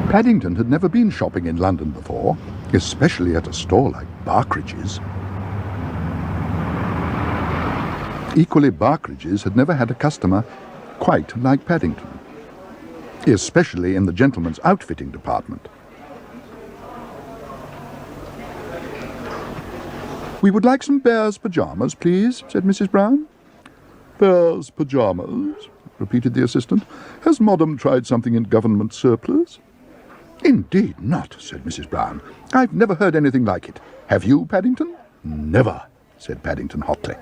Paddington had never been shopping in London before, especially at a store like Barkridge's. Equally, Barkridge's had never had a customer quite like Paddington, especially in the gentleman's outfitting department. "We would like some bear's pyjamas, please," said Mrs. Brown. "Bear's pyjamas?" repeated the assistant. "Has Madam tried something in government surplus?" "Indeed not," said Mrs. Brown. "I've never heard anything like it. Have you, Paddington?" "Never," said Paddington hotly,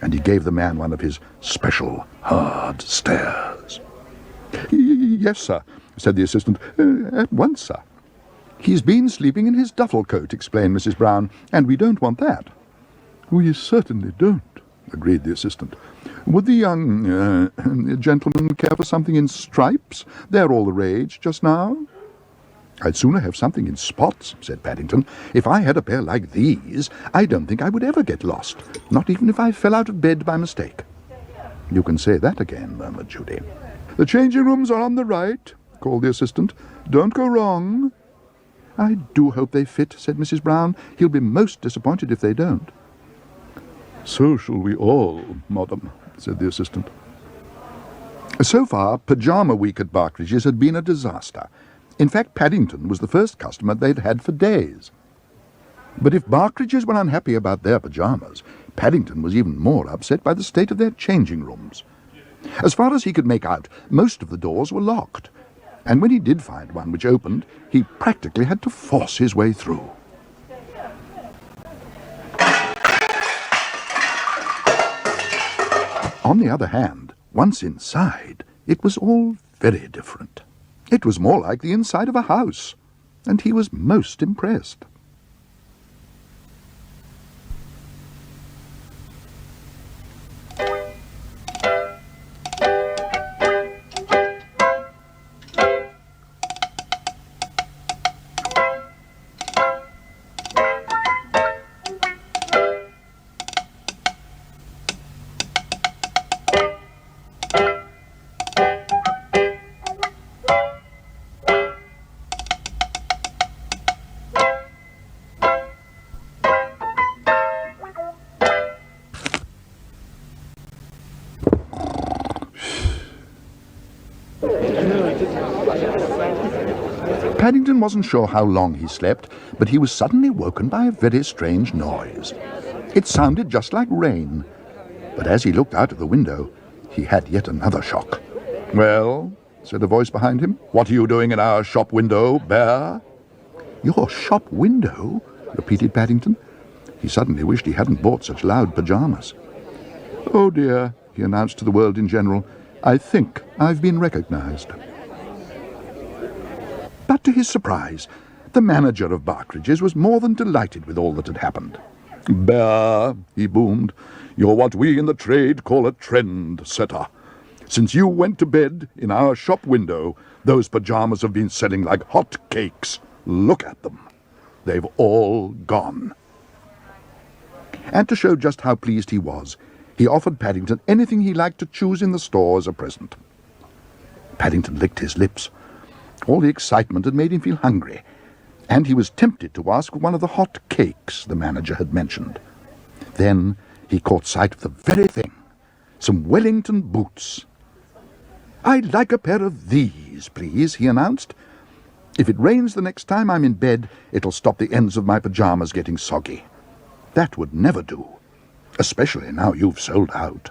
and he gave the man one of his special hard stares. "Yes, sir," said the assistant. "At once, sir." "He's been sleeping in his duffel coat," explained Mrs. Brown, "and we don't want that." "We certainly don't," agreed the assistant. "Would the young gentleman care for something in stripes? They're all the rage just now." "I'd sooner have something in spots," said Paddington. "If I had a pair like these, I don't think I would ever get lost, not even if I fell out of bed by mistake." "You can say that again," murmured Judy. "The changing rooms are on the right," called the assistant. "Don't go wrong." "I do hope they fit," said Mrs. Brown. "He'll be most disappointed if they don't." "So shall we all, madam," said the assistant. So far, pyjama week at Barkridge's had been a disaster. In fact, Paddington was the first customer they'd had for days. But if Barkridge's were unhappy about their pyjamas, Paddington was even more upset by the state of their changing rooms. As far as he could make out, most of the doors were locked, and when he did find one which opened, he practically had to force his way through. On the other hand, once inside, it was all very different. It was more like the inside of a house, and he was most impressed. Paddington wasn't sure how long he slept, but he was suddenly woken by a very strange noise. It sounded just like rain, but as he looked out of the window, he had yet another shock. "Well," said a voice behind him, "what are you doing in our shop window, Bear?" "Your shop window?" repeated Paddington. He suddenly wished he hadn't bought such loud pyjamas. "Oh dear," he announced to the world in general, "I think I've been recognized." But to his surprise, the manager of Barkridge's was more than delighted with all that had happened. "Bear," he boomed, "you're what we in the trade call a trend-setter. Since you went to bed in our shop window, those pyjamas have been selling like hot cakes. Look at them. They've all gone." And to show just how pleased he was, he offered Paddington anything he liked to choose in the store as a present. Paddington licked his lips. All the excitement had made him feel hungry, and he was tempted to ask for one of the hot cakes the manager had mentioned. Then he caught sight of the very thing, some Wellington boots. "I'd like a pair of these, please," he announced. "If it rains the next time I'm in bed, it'll stop the ends of my pyjamas getting soggy. That would never do, especially now you've sold out."